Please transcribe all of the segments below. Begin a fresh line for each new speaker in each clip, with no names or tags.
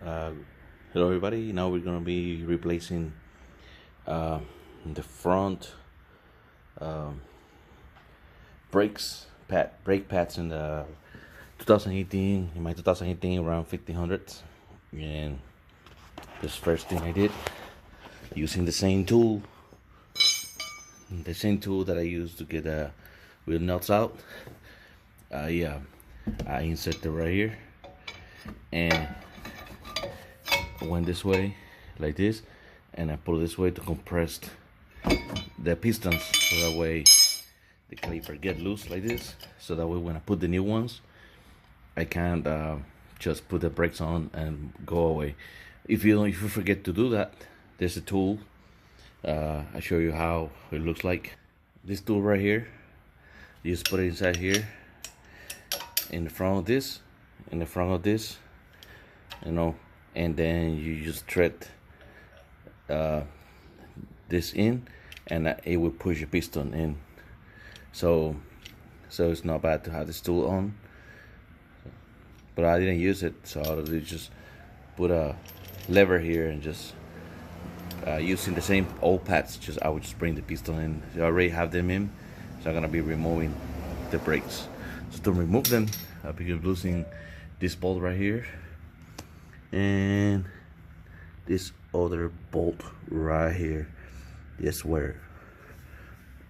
Uh, Hello everybody. Now we're gonna be replacing uh, the front um, brake pads in the 2018. In my 2018, around 1500, and this first thing I did using the same tool that I used to get wheel nuts out. I insert it right here and went this way like this, and I pull this way to compress the pistons, so that way the caliper get loose like this, so that way when I put the new ones I can't just put the brakes on and go away. If you forget to do that, there's a tool. I show you how it looks like. This tool right here, you just put it inside here in the front of this, you know, and then you just thread this in, and it will push your piston in. So it's not bad to have this tool on, but I didn't use it, so I just put a lever here and just using the same old pads, I would just bring the piston in. So I already have them in, so I'm gonna be removing the brakes. So to remove them, I'll be losing this bolt right here and this other bolt right here. This where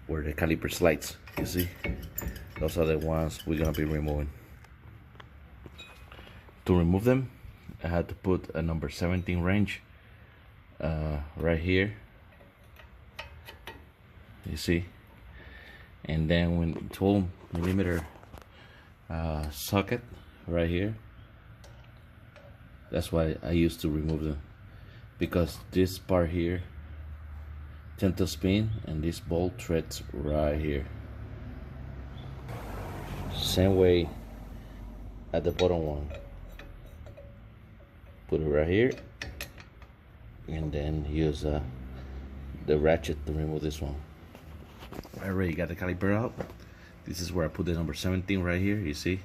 the caliper slides, you see. Those are the ones we're gonna be removing. To remove them, I had to put a number 17 wrench right here, you see, and then when 12mm socket right here. That's why I used to remove them, because this part here tend to spin, and this bolt threads right here. Same way at the bottom one. Put it right here, and then use the ratchet to remove this one. I already got the caliper out. This is where I put the number 17 right here, you see.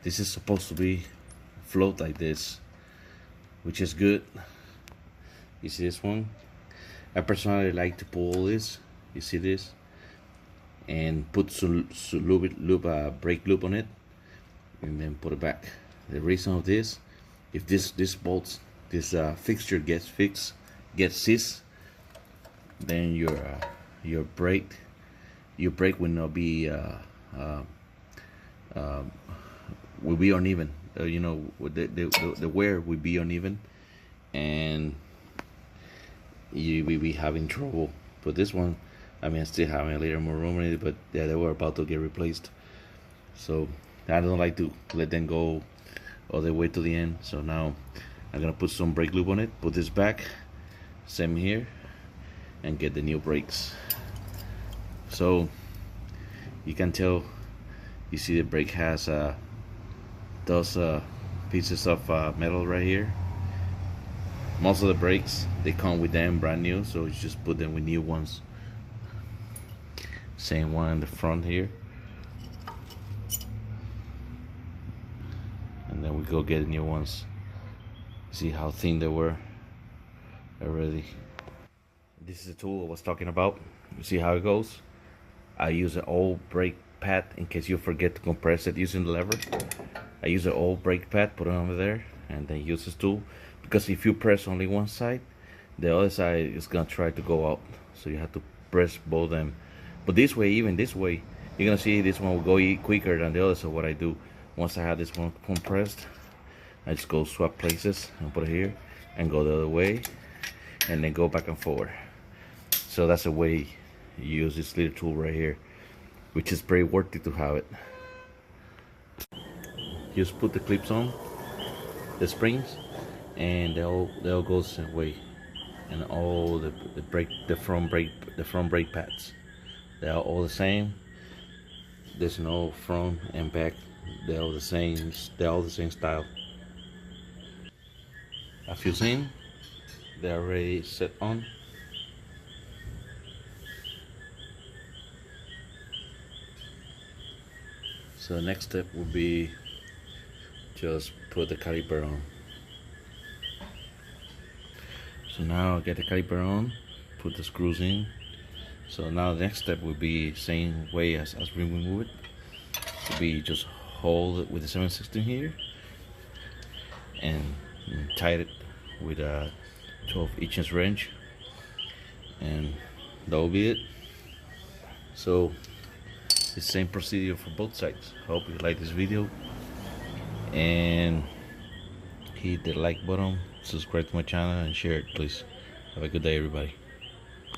This is supposed to be float like this, which is good. You see this one? I personally like to pull this, you see this, and put some brake loop on it, and then put it back. The reason of this, if this fixture gets seized, then your brake will not be will be uneven. You know, the wear will be uneven, and you will be having trouble. But this one, I mean, I still have a little more room in it, but yeah, they were about to get replaced, so I don't like to let them go all the way to the end. So now I'm gonna put some brake lube on it, put this back, same here, and get the new brakes. So you can tell, you see the brake has those pieces of metal right here. Most of the brakes, they come with them brand new, so you just put them with new ones. Same one in the front here, and then we go get new ones. See how thin they were already. This is the tool I was talking about. You see how it goes? I use an old brake pad in case you forget to compress it using the lever. I use an old brake pad, put it over there, and then use this tool, because if you press only one side, the other side is gonna try to go out, so you have to press both of them. But this way, even this way, you're gonna see this one will go quicker than the other. So what I do, once I have this one compressed, I just go swap places and put it here, and go the other way, and then go back and forward. So that's the way you use this little tool right here, which is very worth it to have it. Just put the clips on the springs, and they'll go the same way, and all the front brake pads, they are all the same. There's no front and back, they're all the same style. As you've seen, they're already set on. So the next step will be just put the caliper on. So now I get the caliper on, put the screws in. So now the next step will be same way as we remove it. Will be just hold it with the 7/16 here and tight it with a 12" wrench, and that will be it. So the same procedure for both sides. Hope you like this video and hit the like button, subscribe to my channel, and share it please. Have a good day everybody.